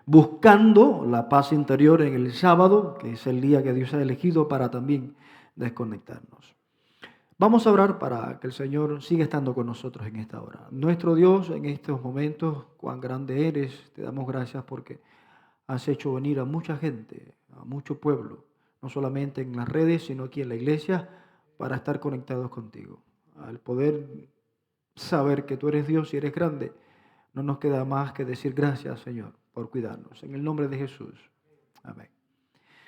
buscando la paz interior en el sábado, que es el día que Dios ha elegido para también desconectarnos. Vamos a orar para que el Señor siga estando con nosotros en esta hora. Nuestro Dios, en estos momentos, cuán grande eres, te damos gracias porque has hecho venir a mucha gente, a mucho pueblo, no solamente en las redes, sino aquí en la iglesia, para estar conectados contigo. Al poder saber que tú eres Dios y eres grande, no nos queda más que decir gracias, Señor, por cuidarnos. En el nombre de Jesús. Amén.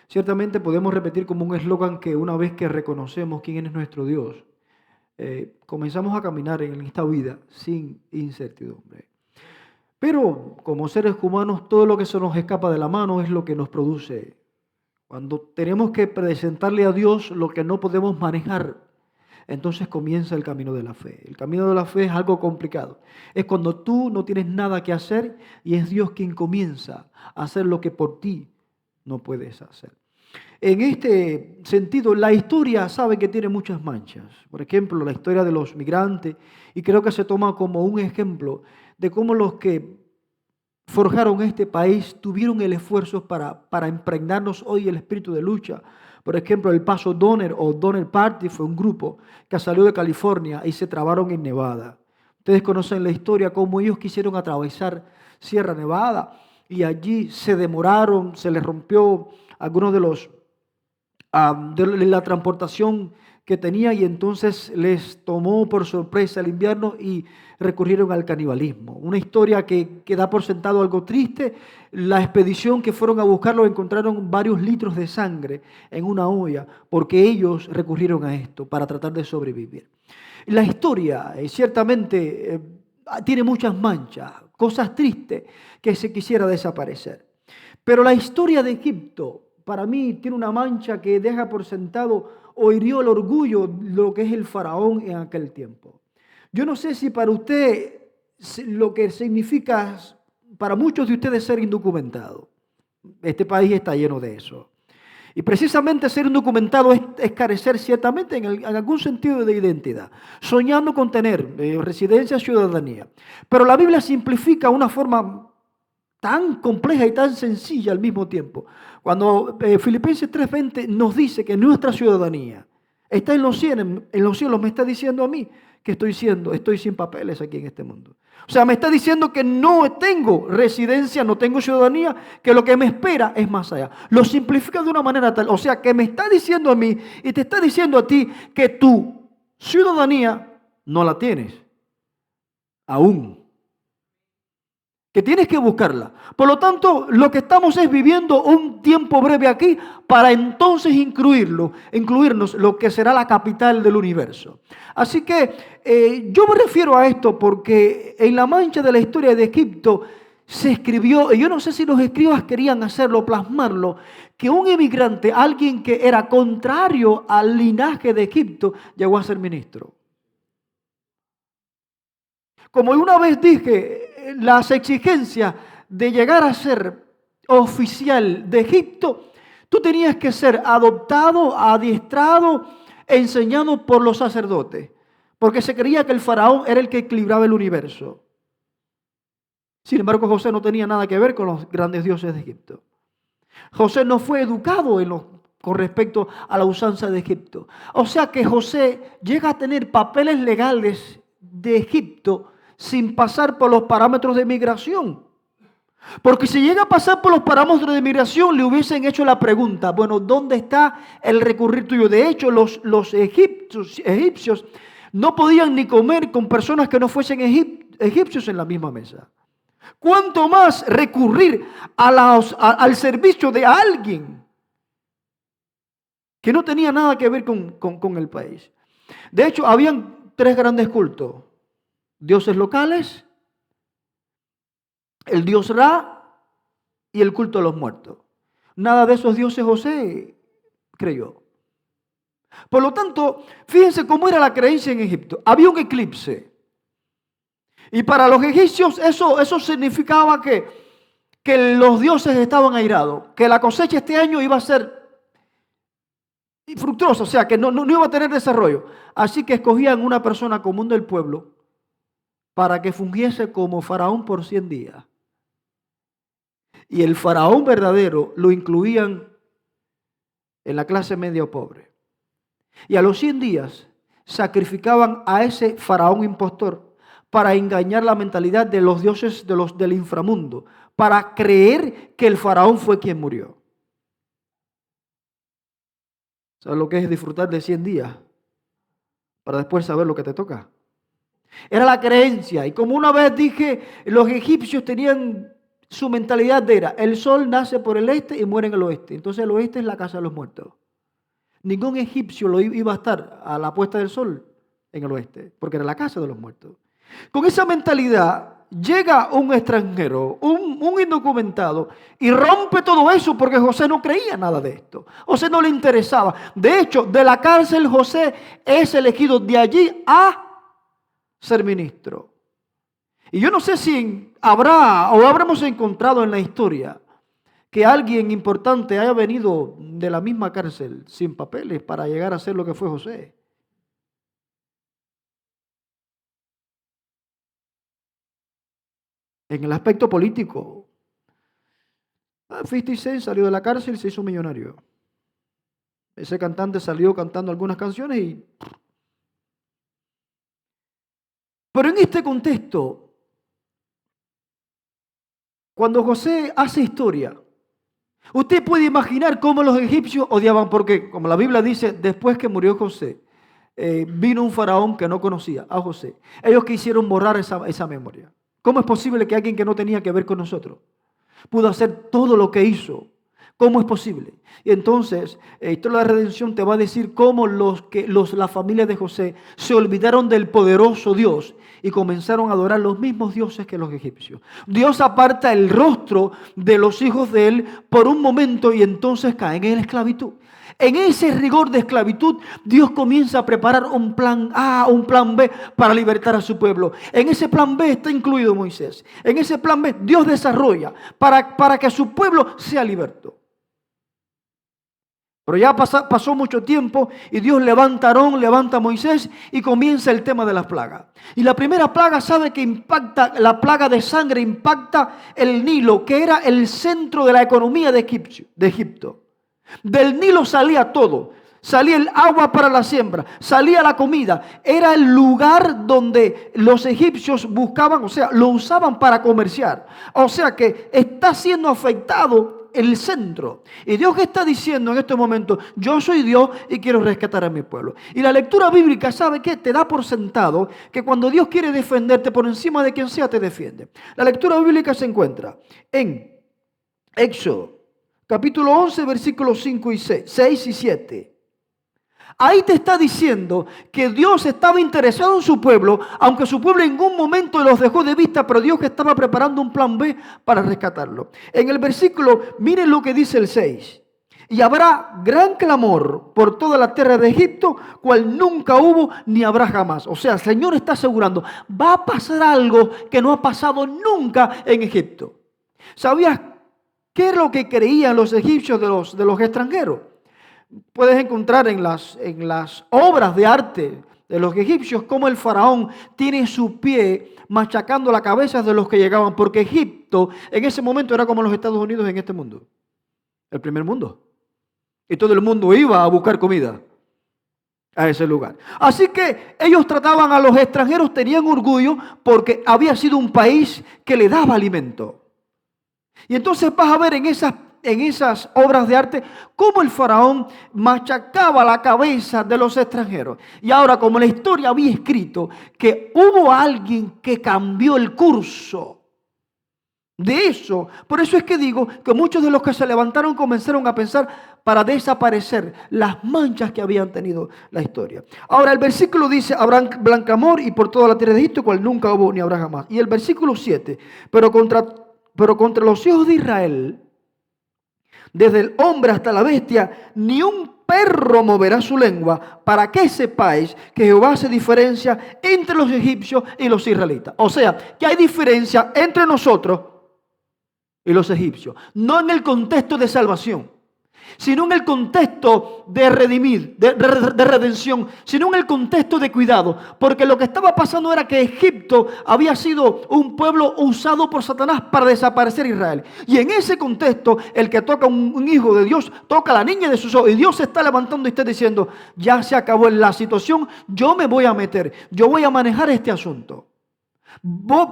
Ciertamente podemos repetir como un eslogan que una vez que reconocemos quién es nuestro Dios, comenzamos a caminar en esta vida sin incertidumbre. Pero como seres humanos, todo lo que se nos escapa de la mano es lo que nos produce. Cuando tenemos que presentarle a Dios lo que no podemos manejar, entonces comienza el camino de la fe. El camino de la fe es algo complicado. Es cuando tú no tienes nada que hacer y es Dios quien comienza a hacer lo que por ti no puedes hacer. En este sentido, la historia sabe que tiene muchas manchas. Por ejemplo, la historia de los migrantes, y creo que se toma como un ejemplo de cómo los que forjaron este país tuvieron el esfuerzo para impregnarnos hoy el espíritu de lucha. Por ejemplo, el Paso Donner o Donner Party fue un grupo que salió de California y se trabaron en Nevada. Ustedes conocen la historia, cómo ellos quisieron atravesar Sierra Nevada y allí se demoraron, se les rompió algunos de la transportación que tenía y entonces les tomó por sorpresa el invierno y recurrieron al canibalismo. Una historia que da por sentado algo triste. La expedición que fueron a buscarlo encontraron varios litros de sangre en una olla porque ellos recurrieron a esto para tratar de sobrevivir. La historia ciertamente tiene muchas manchas, cosas tristes que se quisiera desaparecer. Pero la historia de Egipto para mí tiene una mancha que deja por sentado o hirió el orgullo de lo que es el faraón en aquel tiempo. Yo no sé si para usted lo que significa para muchos de ustedes ser indocumentado. Este país está lleno de eso. Y precisamente ser indocumentado es carecer ciertamente en algún sentido de identidad, soñando con tener residencia, ciudadanía. Pero la Biblia simplifica una forma tan compleja y tan sencilla al mismo tiempo. Cuando Filipenses 3:20 nos dice que nuestra ciudadanía está en los cielos, me está diciendo a mí que estoy sin papeles aquí en este mundo. O sea, me está diciendo que no tengo residencia, no tengo ciudadanía, que lo que me espera es más allá. Lo simplifica de una manera tal, o sea, que me está diciendo a mí y te está diciendo a ti que tu ciudadanía no la tienes aún, que tienes que buscarla. Por lo tanto, lo que estamos es viviendo un tiempo breve aquí para entonces incluirnos lo que será la capital del universo. Así que yo me refiero a esto porque en la mancha de la historia de Egipto se escribió, y yo no sé si los escribas querían hacerlo, plasmarlo, que un emigrante, alguien que era contrario al linaje de Egipto, llegó a ser ministro. Como una vez dije, las exigencias de llegar a ser oficial de Egipto, tú tenías que ser adoptado, adiestrado, enseñado por los sacerdotes, porque se creía que el faraón era el que equilibraba el universo. Sin embargo, José no tenía nada que ver con los grandes dioses de Egipto. José no fue educado con respecto a la usanza de Egipto. O sea que José llega a tener papeles legales de Egipto sin pasar por los parámetros de migración. Porque si llega a pasar por los parámetros de migración, le hubiesen hecho la pregunta, bueno, ¿dónde está el recurrir tuyo? De hecho, los egipcios no podían ni comer con personas que no fuesen egipcios en la misma mesa. ¿Cuánto más recurrir al servicio de alguien que no tenía nada que ver con el país? De hecho, habían 3 grandes cultos: dioses locales, el dios Ra y el culto a los muertos. Nada de esos dioses José creyó. Por lo tanto, fíjense cómo era la creencia en Egipto. Había un eclipse. Y para los egipcios eso significaba que los dioses estaban airados, que la cosecha este año iba a ser fructuosa, o sea, que no iba a tener desarrollo. Así que escogían una persona común del pueblo para que fungiese como faraón por 100 días. Y el faraón verdadero lo incluían en la clase media o pobre. Y a los 100 días sacrificaban a ese faraón impostor para engañar la mentalidad de los dioses del inframundo, para creer que el faraón fue quien murió. ¿Sabes lo que es disfrutar de 100 días? Para después saber lo que te toca. Era la creencia. Y como una vez dije, los egipcios tenían su mentalidad era, el sol nace por el este y muere en el oeste. Entonces el oeste es la casa de los muertos. Ningún egipcio lo iba a estar a la puesta del sol en el oeste, porque era la casa de los muertos. Con esa mentalidad llega un extranjero, un indocumentado, y rompe todo eso porque José no creía nada de esto. José no le interesaba. De hecho, de la cárcel José es elegido de allí a ser ministro. Y yo no sé si habrá o habremos encontrado en la historia que alguien importante haya venido de la misma cárcel sin papeles para llegar a ser lo que fue José. En el aspecto político, 50 Cent salió de la cárcel y se hizo millonario. Ese cantante salió cantando algunas canciones y... Pero en este contexto, cuando José hace historia, usted puede imaginar cómo los egipcios odiaban, porque como la Biblia dice, después que murió José, vino un faraón que no conocía a José. Ellos quisieron borrar esa memoria. ¿Cómo es posible que alguien que no tenía que ver con nosotros pudo hacer todo lo que hizo? ¿Cómo es posible? Y entonces, Historia de la Redención te va a decir cómo la familia de José se olvidaron del poderoso Dios y comenzaron a adorar los mismos dioses que los egipcios. Dios aparta el rostro de los hijos de él por un momento y entonces caen en la esclavitud. En ese rigor de esclavitud, Dios comienza a preparar un plan A, un plan B para libertar a su pueblo. En ese plan B está incluido Moisés. En ese plan B, Dios desarrolla para que su pueblo sea liberto. Pero ya pasó mucho tiempo y Dios levanta a Aarón, levanta a Moisés y comienza el tema de las plagas. Y la primera plaga, sabe que impacta, la plaga de sangre impacta el Nilo, que era el centro de la economía de Egipto. Del Nilo salía todo. Salía el agua para la siembra, salía la comida. Era el lugar donde los egipcios buscaban, o sea, lo usaban para comerciar. O sea que está siendo afectado el centro. Y Dios está diciendo en este momento, yo soy Dios y quiero rescatar a mi pueblo. Y la lectura bíblica, ¿sabe qué? Te da por sentado que cuando Dios quiere defenderte por encima de quien sea, te defiende. La lectura bíblica se encuentra en Éxodo, capítulo 11, versículos 5 y 6 y 7. Ahí te está diciendo que Dios estaba interesado en su pueblo, aunque su pueblo en ningún momento los dejó de vista, pero Dios estaba preparando un plan B para rescatarlo. En el versículo, miren lo que dice el 6. Y habrá gran clamor por toda la tierra de Egipto, cual nunca hubo ni habrá jamás. O sea, el Señor está asegurando, va a pasar algo que no ha pasado nunca en Egipto. ¿Sabías qué es lo que creían los egipcios de los extranjeros? Puedes encontrar en las obras de arte de los egipcios cómo el faraón tiene su pie machacando la cabeza de los que llegaban, porque Egipto en ese momento era como los Estados Unidos en este mundo, el primer mundo. Y todo el mundo iba a buscar comida a ese lugar. Así que ellos trataban a los extranjeros, tenían orgullo porque había sido un país que le daba alimento. Y entonces vas a ver en esas obras de arte cómo el faraón machacaba la cabeza de los extranjeros. Y ahora, como la historia había escrito que hubo alguien que cambió el curso de eso, por eso es que digo que muchos de los que se levantaron comenzaron a pensar para desaparecer las manchas que habían tenido la historia. Ahora el versículo dice, habrá blancamor y por toda la tierra de Egipto, cual nunca hubo ni habrá jamás. Y el versículo 7, pero contra los hijos de Israel, desde el hombre hasta la bestia, ni un perro moverá su lengua, para que sepáis que Jehová hace diferencia entre los egipcios y los israelitas. O sea, que hay diferencia entre nosotros y los egipcios, no en el contexto de salvación. sino en el contexto de redimir, de redención, sino en el contexto de cuidado. Porque lo que estaba pasando era que Egipto había sido un pueblo usado por Satanás para desaparecer a Israel. Y en ese contexto, el que toca un hijo de Dios, toca a la niña de sus ojos. Y Dios se está levantando y está diciendo, ya se acabó la situación, yo me voy a meter, yo voy a manejar este asunto.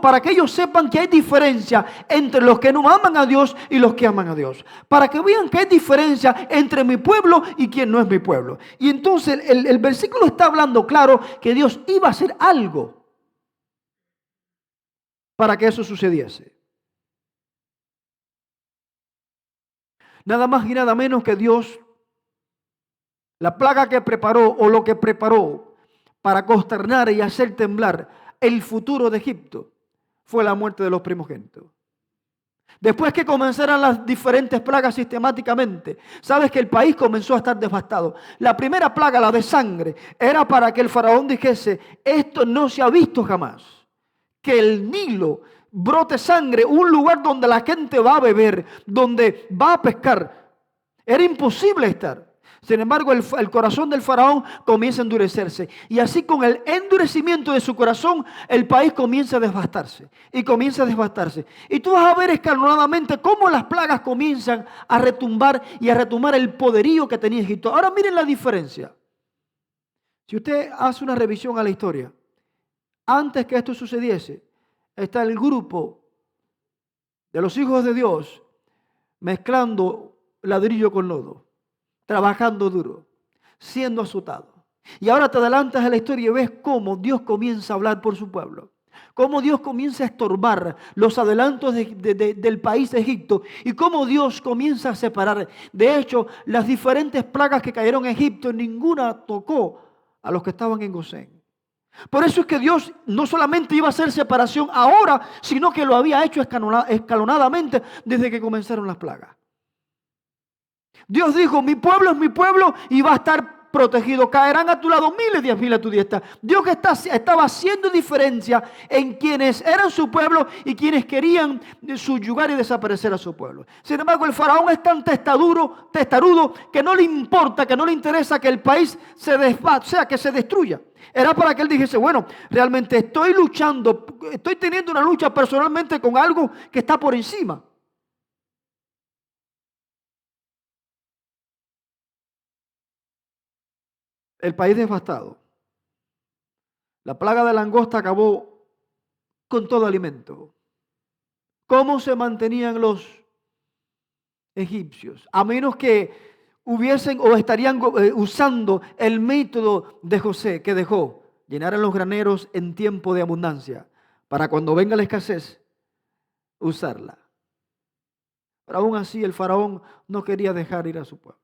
Para que ellos sepan que hay diferencia entre los que no aman a Dios y los que aman a Dios. Para que vean que hay diferencia entre mi pueblo y quien no es mi pueblo. Y entonces el versículo está hablando claro que Dios iba a hacer algo para que eso sucediese. Nada más y nada menos que Dios, la plaga que preparó o lo que preparó para consternar y hacer temblar el futuro de Egipto fue la muerte de los primogénitos. Después que comenzaran las diferentes plagas sistemáticamente, sabes que el país comenzó a estar devastado. La primera plaga, la de sangre, era para que el faraón dijese, esto no se ha visto jamás. Que el Nilo brote sangre, un lugar donde la gente va a beber, donde va a pescar. Era imposible estar. Sin embargo, el corazón del faraón comienza a endurecerse. Y así con el endurecimiento de su corazón, el país comienza a devastarse. Y comienza a devastarse. Y tú vas a ver escalonadamente cómo las plagas comienzan a retumbar y a retomar el poderío que tenía Egipto. Ahora miren la diferencia. Si usted hace una revisión a la historia, antes que esto sucediese, está el grupo de los hijos de Dios mezclando ladrillo con lodo, trabajando duro, siendo azotado. Y ahora te adelantas a la historia y ves cómo Dios comienza a hablar por su pueblo. Cómo Dios comienza a estorbar los adelantos del país de Egipto. Y cómo Dios comienza a separar. De hecho, las diferentes plagas que cayeron en Egipto, ninguna tocó a los que estaban en Gosén. Por eso es que Dios no solamente iba a hacer separación ahora, sino que lo había hecho escalonadamente desde que comenzaron las plagas. Dios dijo, mi pueblo es mi pueblo y va a estar protegido. Caerán a tu lado miles, 10.000 a tu diestra. Dios estaba haciendo diferencia en quienes eran su pueblo y quienes querían subyugar y desaparecer a su pueblo. Sin embargo, el faraón es tan testarudo que no le importa, que no le interesa que el país se que se destruya. Era para que él dijese, bueno, realmente estoy luchando, estoy teniendo una lucha personalmente con algo que está por encima. El país devastado. La plaga de langosta acabó con todo alimento. ¿Cómo se mantenían los egipcios? A menos que hubiesen o estarían usando el método de José que dejó, llenaran los graneros en tiempo de abundancia, para cuando venga la escasez, usarla. Pero aún así el faraón no quería dejar ir a su pueblo.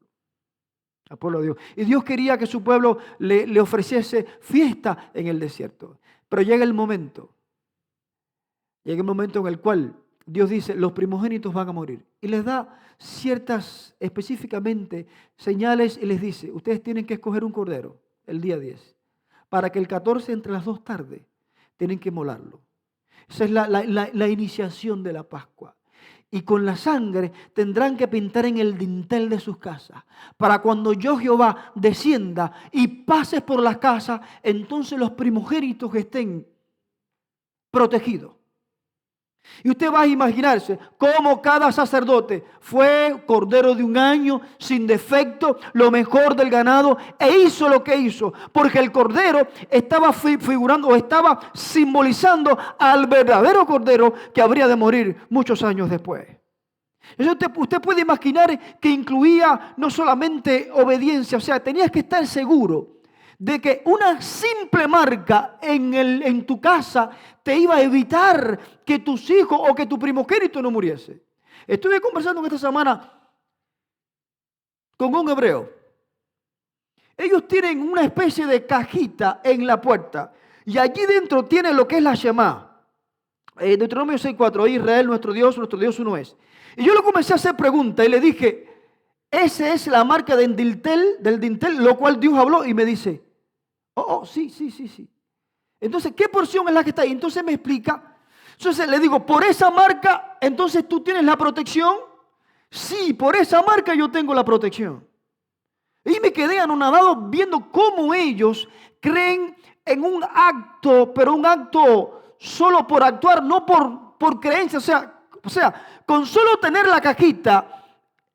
Al pueblo de Dios. Y Dios quería que su pueblo le ofreciese fiesta en el desierto. Pero llega el momento en el cual Dios dice, los primogénitos van a morir. Y les da ciertas, específicamente, señales y les dice, ustedes tienen que escoger un cordero el día 10, para que el 14 entre las 2 tardes tienen que molarlo. Esa es la iniciación de la Pascua. Y con la sangre tendrán que pintar en el dintel de sus casas. Para cuando yo, Jehová, descienda y pases por las casas, entonces los primogénitos estén protegidos. Y usted va a imaginarse cómo cada sacerdote fue cordero de 1 año, sin defecto, lo mejor del ganado, e hizo lo que hizo. Porque el cordero estaba figurando o estaba simbolizando al verdadero cordero que habría de morir muchos años después. Usted puede imaginar que incluía no solamente obediencia, o sea, tenías que estar seguro de que una simple marca en tu casa te iba a evitar que tus hijos o que tu primogénito no muriese. Estuve conversando esta semana con un hebreo. Ellos tienen una especie de cajita en la puerta y allí dentro tienen lo que es la Shema. Deuteronomio 6:4, Israel, nuestro Dios uno es. Y yo le comencé a hacer preguntas y le dije, esa es la marca del dintel, lo cual Dios habló y me dice, sí. Entonces, ¿qué porción es la que está ahí? Entonces me explica. Entonces le digo, por esa marca, entonces tú tienes la protección. Sí, por esa marca yo tengo la protección. Y me quedé anonadado viendo cómo ellos creen en un acto, pero un acto solo por actuar, no por creencia. O sea, con solo tener la cajita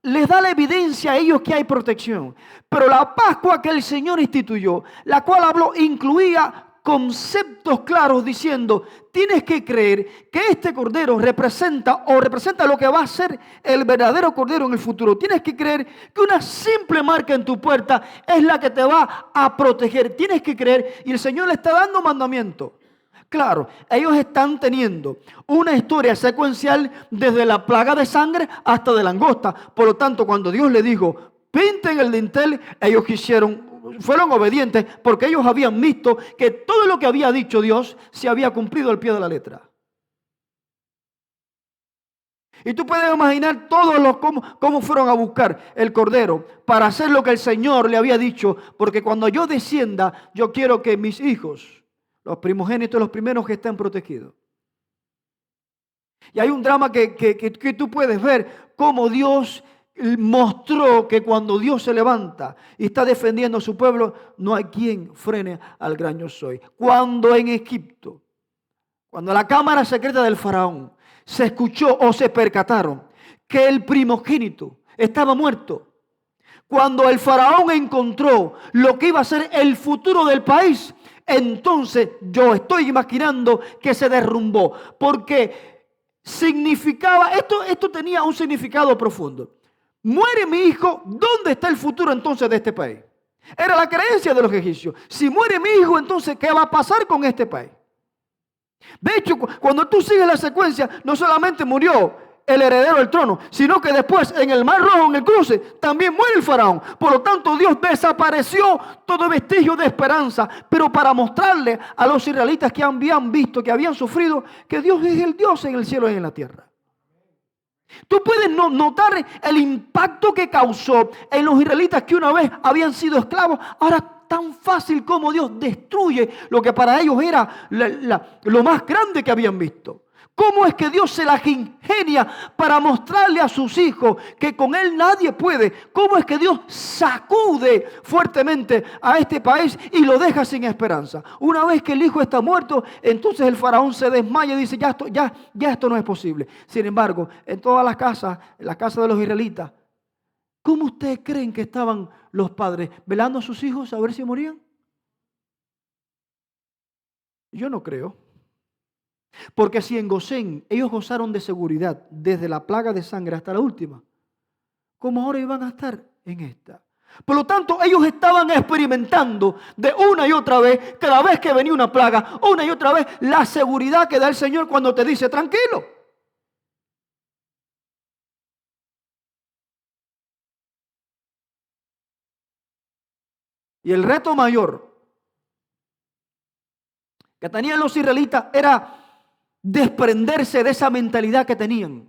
les da la evidencia a ellos que hay protección. Pero la Pascua que el Señor instituyó, la cual habló, incluía conceptos claros diciendo, tienes que creer que este cordero representa lo que va a ser el verdadero cordero en el futuro. Tienes que creer que una simple marca en tu puerta es la que te va a proteger. Tienes que creer, y el Señor le está dando mandamiento. Claro, ellos están teniendo una historia secuencial desde la plaga de sangre hasta de langosta. Por lo tanto, cuando Dios le dijo, pinten el dintel, ellos fueron obedientes porque ellos habían visto que todo lo que había dicho Dios se había cumplido al pie de la letra. Y tú puedes imaginar cómo fueron a buscar el cordero para hacer lo que el Señor le había dicho, porque cuando yo descienda, yo quiero que mis hijos, los primogénitos, los primeros que estén protegidos. Y hay un drama que tú puedes ver cómo Dios mostró que cuando Dios se levanta y está defendiendo a su pueblo, no hay quien frene al gran yo soy. Cuando en Egipto, cuando la cámara secreta del faraón se escuchó o se percataron que el primogénito estaba muerto, cuando el faraón encontró lo que iba a ser el futuro del país, entonces yo estoy imaginando que se derrumbó, porque significaba, esto tenía un significado profundo. Muere mi hijo, ¿dónde está el futuro entonces de este país? Era la creencia de los egipcios. Si muere mi hijo, entonces ¿qué va a pasar con este país? De hecho, cuando tú sigues la secuencia, no solamente murió el heredero del trono, sino que después en el Mar Rojo, en el cruce, también muere el faraón. Por lo tanto, Dios desapareció todo vestigio de esperanza, pero para mostrarle a los israelitas que habían visto, que habían sufrido, que Dios es el Dios en el cielo y en la tierra. Tú puedes notar el impacto que causó en los israelitas que una vez habían sido esclavos. Ahora tan fácil como Dios destruye lo que para ellos era lo más grande que habían visto. ¿Cómo es que Dios se las ingenia para mostrarle a sus hijos que con Él nadie puede? ¿Cómo es que Dios sacude fuertemente a este país y lo deja sin esperanza? Una vez que el hijo está muerto, entonces el faraón se desmaya y dice, ya esto no es posible. Sin embargo, en todas las casas, en la casa de los israelitas, ¿cómo ustedes creen que estaban los padres velando a sus hijos a ver si morían? Yo no creo. Porque si en Gosén ellos gozaron de seguridad desde la plaga de sangre hasta la última, ¿cómo ahora iban a estar en esta? Por lo tanto, ellos estaban experimentando de una y otra vez, cada vez que venía una plaga, una y otra vez, la seguridad que da el Señor cuando te dice, tranquilo. Y el reto mayor que tenían los israelitas era desprenderse de esa mentalidad que tenían.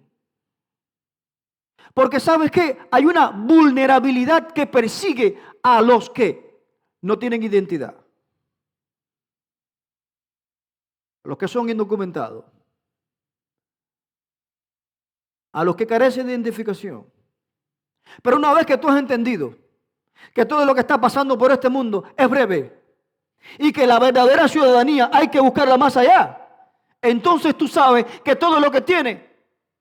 Porque ¿sabes qué? Hay una vulnerabilidad que persigue a los que no tienen identidad. A los que son indocumentados. A los que carecen de identificación. Pero una vez que tú has entendido que todo lo que está pasando por este mundo es breve y que la verdadera ciudadanía hay que buscarla más allá, entonces tú sabes que todo lo que tiene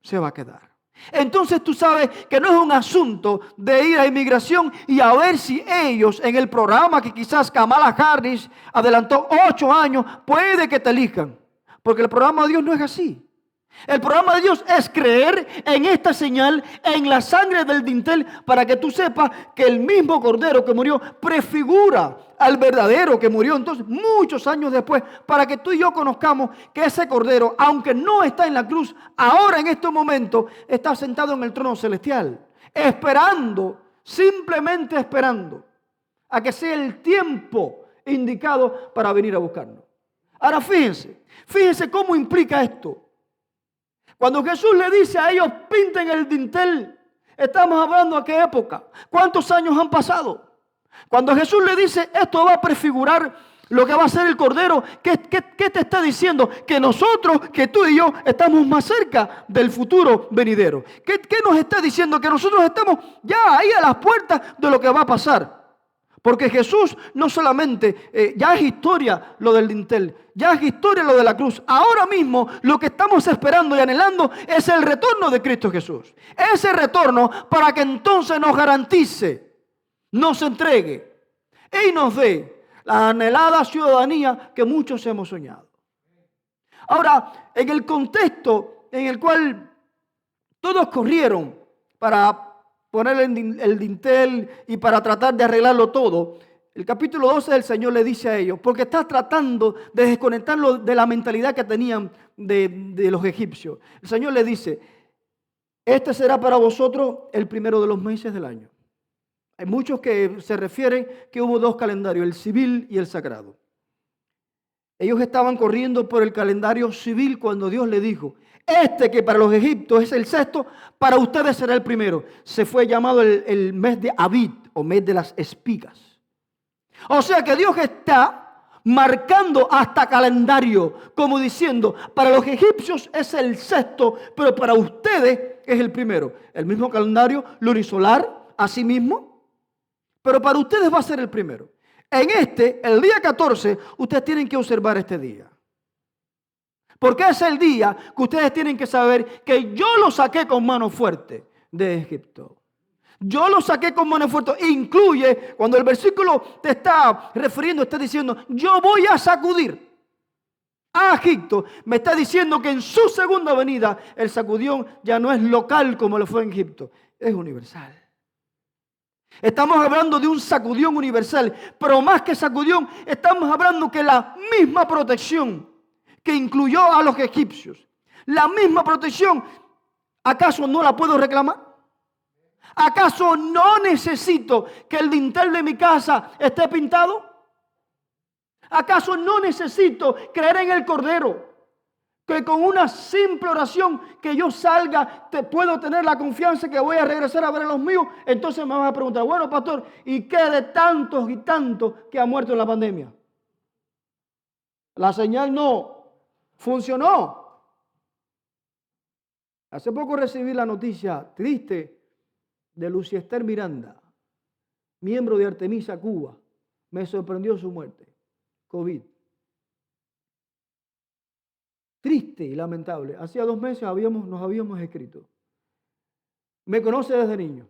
se va a quedar. Entonces tú sabes que no es un asunto de ir a inmigración y a ver si ellos en el programa que quizás Kamala Harris adelantó 8 años, puede que te elijan. Porque el programa de Dios no es así. El programa de Dios es creer en esta señal, en la sangre del dintel, para que tú sepas que el mismo cordero que murió prefigura al verdadero que murió entonces muchos años después, para que tú y yo conozcamos que ese cordero, aunque no está en la cruz, ahora en este momento está sentado en el trono celestial, esperando, simplemente esperando a que sea el tiempo indicado para venir a buscarnos. Ahora fíjense cómo implica esto. Cuando Jesús le dice a ellos, pinten el dintel, estamos hablando de qué época, cuántos años han pasado. Cuando Jesús le dice, esto va a prefigurar Lo que va a hacer el Cordero, ¿qué te está diciendo? Que nosotros, que tú y yo, estamos más cerca del futuro venidero. ¿Qué nos está diciendo? Que nosotros estamos ya ahí a las puertas de lo que va a pasar. Porque Jesús no solamente, ya es historia lo del dintel, ya es historia lo de la cruz. Ahora mismo lo que estamos esperando y anhelando es el retorno de Cristo Jesús. Ese retorno para que entonces nos garantice, nos entregue y nos dé la anhelada ciudadanía que muchos hemos soñado. Ahora, en el contexto en el cual todos corrieron para poner el dintel y para tratar de arreglarlo todo, el capítulo 12 del Señor le dice a ellos, porque está tratando de desconectarlo de la mentalidad que tenían de los egipcios. El Señor le dice, este será para vosotros el primero de los meses del año. Hay muchos que se refieren que hubo dos calendarios, el civil y el sagrado. Ellos estaban corriendo por el calendario civil cuando Dios le dijo, este que para los egipcios es el sexto, para ustedes será el primero. Se fue llamado el mes de Abib o mes de las espigas. O sea que Dios está marcando hasta calendario, como diciendo, para los egipcios es el sexto, pero para ustedes es el primero. El mismo calendario lunisolar, así mismo. Pero para ustedes va a ser el primero. En el día 14, ustedes tienen que observar este día. Porque es el día que ustedes tienen que saber que yo lo saqué con mano fuerte de Egipto. Yo lo saqué con mano fuerte. Incluye, cuando el versículo te está refiriendo, está diciendo, yo voy a sacudir a Egipto. Me está diciendo que en su segunda venida el sacudión ya no es local como lo fue en Egipto. Es universal. Estamos hablando de un sacudión universal, pero más que sacudión, estamos hablando que la misma protección que incluyó a los egipcios, la misma protección, ¿acaso no la puedo reclamar? ¿Acaso no necesito que el dintel de mi casa esté pintado? ¿Acaso no necesito creer en el Cordero? Que con una simple oración que yo salga, te puedo tener la confianza que voy a regresar a ver a los míos. Entonces me vas a preguntar, bueno, pastor, ¿y qué de tantos y tantos que han muerto en la pandemia? La señal no funcionó. Hace poco recibí la noticia triste de Lucia Esther Miranda, miembro de Artemisa Cuba. Me sorprendió su muerte, COVID. Triste y lamentable. Hacía 2 meses nos habíamos escrito. Me conoce desde niño.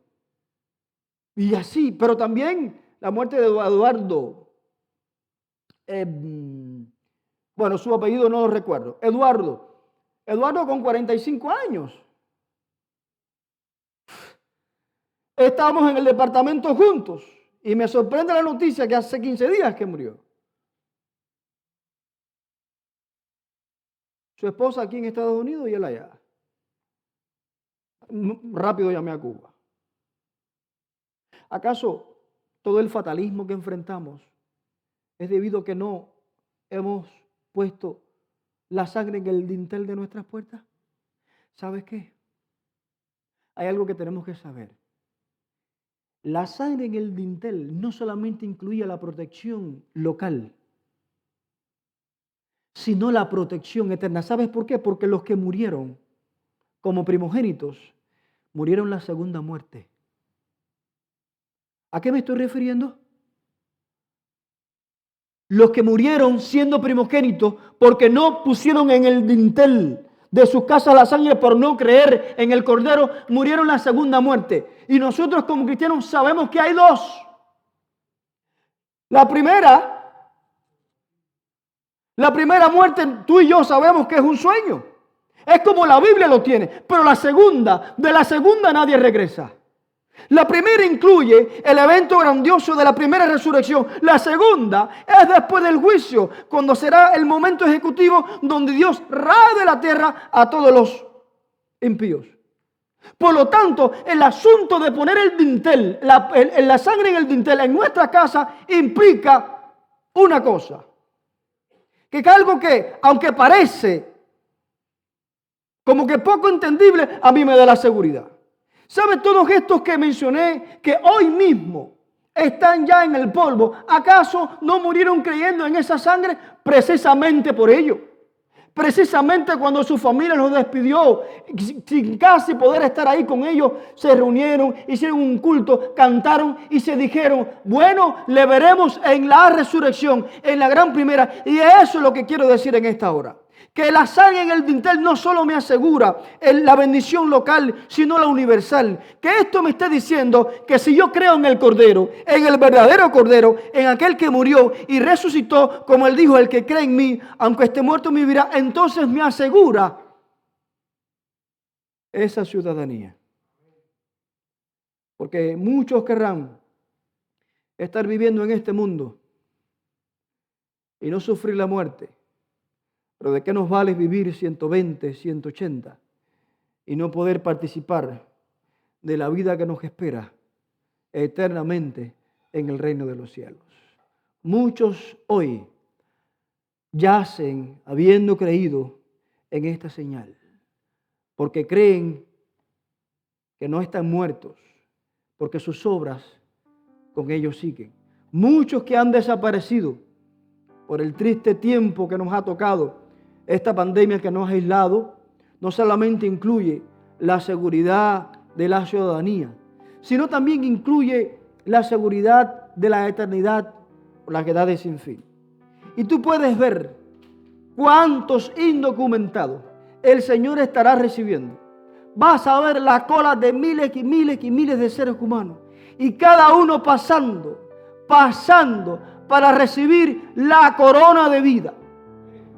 Y así, pero también la muerte de Eduardo. Bueno, su apellido no lo recuerdo. Eduardo con 45 años. Estábamos en el departamento juntos. Y me sorprende la noticia que hace 15 días que murió. Su esposa aquí en Estados Unidos y él allá. Rápido llamé a Cuba. ¿Acaso todo el fatalismo que enfrentamos es debido a que no hemos puesto la sangre en el dintel de nuestras puertas? ¿Sabes qué? Hay algo que tenemos que saber. La sangre en el dintel no solamente incluía la protección local, sino la protección eterna. ¿Sabes por qué? Porque los que murieron como primogénitos murieron la segunda muerte. ¿A qué me estoy refiriendo? Los que murieron siendo primogénitos porque no pusieron en el dintel de sus casas la sangre por no creer en el Cordero, murieron la segunda muerte. Y nosotros como cristianos sabemos que hay dos. La primera muerte, tú y yo sabemos que es un sueño. Es como la Biblia lo tiene. Pero de la segunda nadie regresa. La primera incluye el evento grandioso de la primera resurrección. La segunda es después del juicio, cuando será el momento ejecutivo donde Dios rae de la tierra a todos los impíos. Por lo tanto, el asunto de poner el dintel, la sangre en el dintel en nuestra casa implica una cosa. Que es algo que, aunque parece como que poco entendible, a mí me da la seguridad. ¿Saben todos estos que mencioné? Que hoy mismo están ya en el polvo. ¿Acaso no murieron creyendo en esa sangre? Precisamente por ello. Precisamente cuando su familia los despidió, sin casi poder estar ahí con ellos, se reunieron, hicieron un culto, cantaron y se dijeron, bueno, le veremos en la resurrección, en la gran primera. Y eso es lo que quiero decir en esta hora. Que la sangre en el dintel no solo me asegura la bendición local, sino la universal. Que esto me está diciendo que si yo creo en el Cordero, en el verdadero Cordero, en aquel que murió y resucitó, como él dijo, el que cree en mí, aunque esté muerto vivirá, entonces me asegura esa ciudadanía. Porque muchos querrán estar viviendo en este mundo y no sufrir la muerte. Pero ¿de qué nos vale vivir 120, 180 y no poder participar de la vida que nos espera eternamente en el reino de los cielos? Muchos hoy yacen habiendo creído en esta señal, porque creen que no están muertos, porque sus obras con ellos siguen. Muchos que han desaparecido por el triste tiempo que nos ha tocado. Esta pandemia que nos ha aislado no solamente incluye la seguridad de la ciudadanía, sino también incluye la seguridad de la eternidad por la que da de sin fin. Y tú puedes ver cuántos indocumentados el Señor estará recibiendo. Vas a ver la cola de miles y miles y miles de seres humanos. Y cada uno pasando para recibir la corona de vida.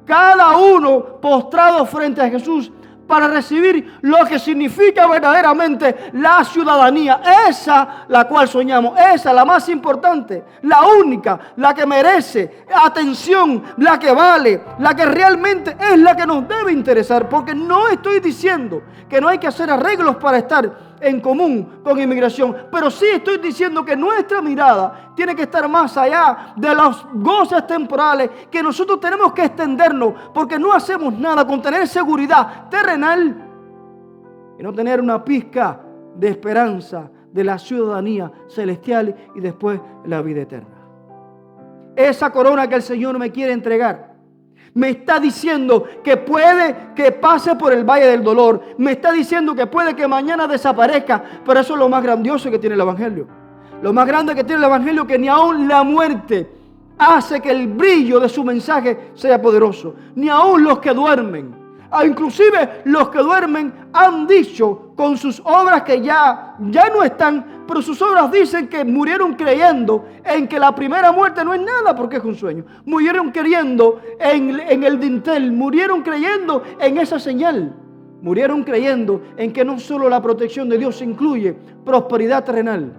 Cada uno postrado frente a Jesús para recibir lo que significa verdaderamente la ciudadanía. Esa la cual soñamos, esa la más importante, la única, la que merece atención, la que vale, la que realmente es la que nos debe interesar. Porque no estoy diciendo que no hay que hacer arreglos para estar en común con inmigración, pero sí estoy diciendo que nuestra mirada tiene que estar más allá de los goces temporales, que nosotros tenemos que extendernos, porque no hacemos nada con tener seguridad terrenal y no tener una pizca de esperanza de la ciudadanía celestial y después la vida eterna. Esa corona que el Señor me quiere entregar me está diciendo que puede que pase por el valle del dolor. Me está diciendo que puede que mañana desaparezca. Pero eso es lo más grandioso que tiene el Evangelio. Lo más grande que tiene el Evangelio, que ni aún la muerte hace que el brillo de su mensaje sea poderoso. Ni aún los que duermen. Inclusive los que duermen han dicho con sus obras que ya no están, pero sus obras dicen que murieron creyendo en que la primera muerte no es nada porque es un sueño. Murieron creyendo en el dintel, murieron creyendo en esa señal. Murieron creyendo en que no solo la protección de Dios incluye prosperidad terrenal,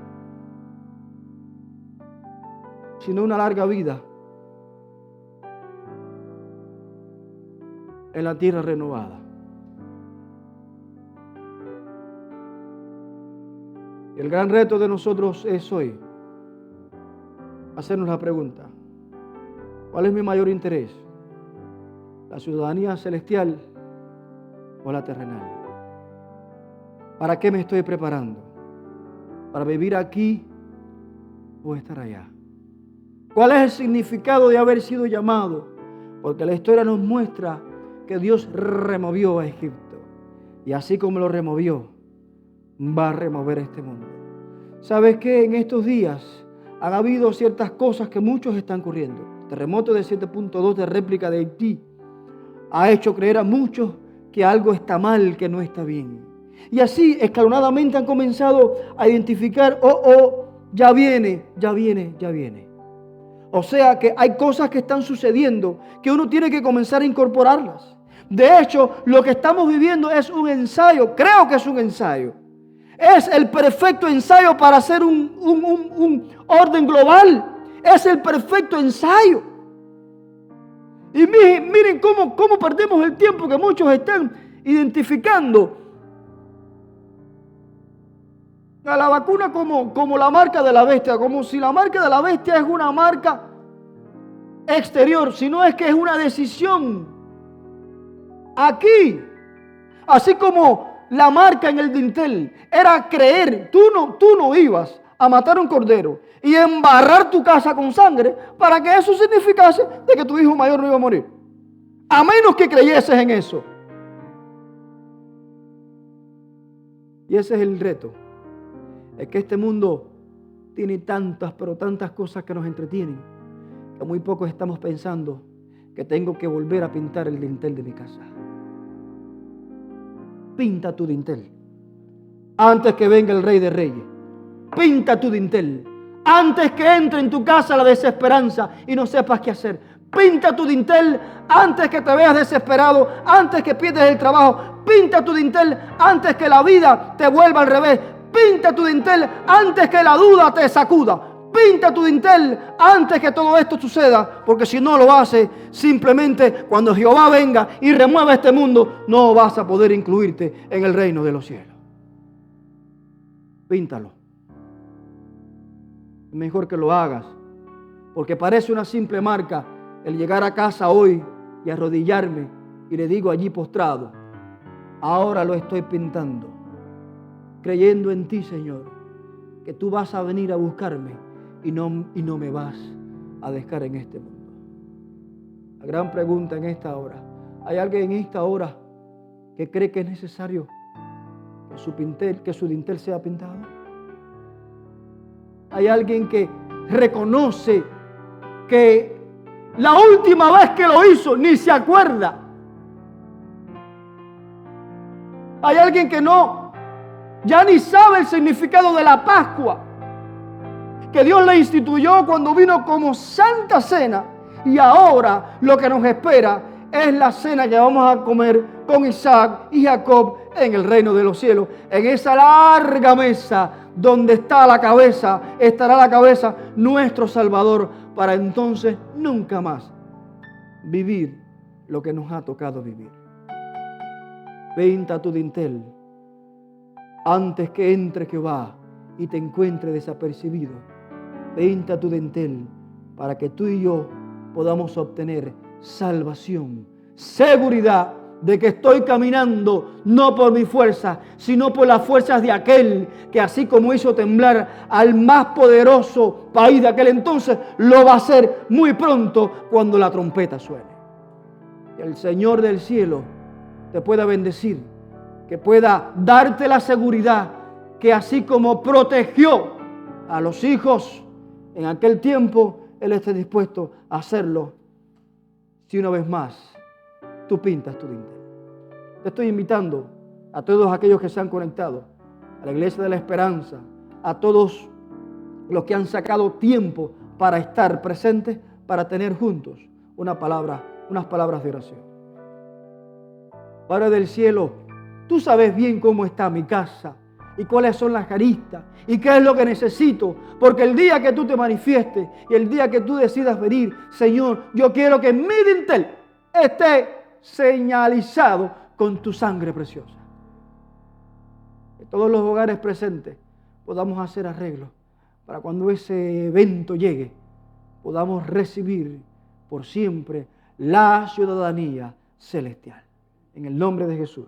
sino una larga vida en la tierra renovada. Y el gran reto de nosotros es hoy hacernos la pregunta: ¿cuál es mi mayor interés? ¿La ciudadanía celestial o la terrenal? ¿Para qué me estoy preparando? ¿Para vivir aquí o estar allá? ¿Cuál es el significado de haber sido llamado? Porque la historia nos muestra que Dios removió a Egipto. Y así como lo removió, va a remover este mundo. ¿Sabes qué? En estos días han habido ciertas cosas que muchos están corriendo. El terremoto de 7.2 de réplica de Haití ha hecho creer a muchos que algo está mal, que no está bien. Y así escalonadamente han comenzado a identificar, ya viene. O sea que hay cosas que están sucediendo que uno tiene que comenzar a incorporarlas. De hecho, lo que estamos viviendo es un ensayo. Creo que es un ensayo. Es el perfecto ensayo para hacer un orden global. Es el perfecto ensayo. Y miren cómo perdemos el tiempo, que muchos están identificando a la vacuna como la marca de la bestia, como si la marca de la bestia es una marca exterior, sino es que es una decisión aquí. Así como la marca en el dintel era creer, tú no ibas a matar un cordero y embarrar tu casa con sangre para que eso significase de que tu hijo mayor no iba a morir. A menos que creyeses en eso. Y ese es el reto. Es que este mundo tiene tantas, pero tantas cosas que nos entretienen, que muy pocos estamos pensando que tengo que volver a pintar el dintel de mi casa. Pinta tu dintel antes que venga el Rey de Reyes. Pinta tu dintel antes que entre en tu casa la desesperanza y no sepas qué hacer. Pinta tu dintel antes que te veas desesperado, antes que pierdes el trabajo. Pinta tu dintel antes que la vida te vuelva al revés. Pinta tu dintel antes que la duda te sacuda. Pinta tu dintel antes que todo esto suceda, porque si no lo haces, simplemente cuando Jehová venga y remueva este mundo, no vas a poder incluirte en el reino de los cielos. Píntalo. Es mejor que lo hagas, porque parece una simple marca el llegar a casa hoy y arrodillarme y le digo allí postrado: ahora lo estoy pintando, creyendo en ti, Señor, que tú vas a venir a buscarme y no me vas a dejar en este mundo. La gran pregunta en esta hora: ¿hay alguien en esta hora que cree que es necesario que su dintel sea pintado? ¿Hay alguien que reconoce que la última vez que lo hizo ni se acuerda? ¿Hay alguien que ya ni sabe el significado de la Pascua que Dios le instituyó cuando vino como Santa Cena, y ahora lo que nos espera es la cena que vamos a comer con Isaac y Jacob en el reino de los cielos? En esa larga mesa donde estará la cabeza nuestro Salvador, para entonces nunca más vivir lo que nos ha tocado vivir. Pinta tu dintel antes que entre Jehová y te encuentre desapercibido. Pinta tu dintel para que tú y yo podamos obtener salvación, seguridad de que estoy caminando no por mi fuerza, sino por las fuerzas de aquel que, así como hizo temblar al más poderoso país de aquel entonces, lo va a hacer muy pronto cuando la trompeta suene. Que el Señor del cielo te pueda bendecir, que pueda darte la seguridad que, así como protegió a los hijos en aquel tiempo, Él esté dispuesto a hacerlo si una vez más tú pintas tu dintel. Te estoy invitando a todos aquellos que se han conectado a la Iglesia de la Esperanza, a todos los que han sacado tiempo para estar presentes, para tener juntos unas palabras de oración. Padre del cielo, tú sabes bien cómo está mi casa y cuáles son las aristas y qué es lo que necesito, porque el día que tú te manifiestes y el día que tú decidas venir, Señor, yo quiero que mi dintel esté señalizado con tu sangre preciosa. Que todos los hogares presentes podamos hacer arreglos para cuando ese evento llegue, podamos recibir por siempre la ciudadanía celestial. En el nombre de Jesús.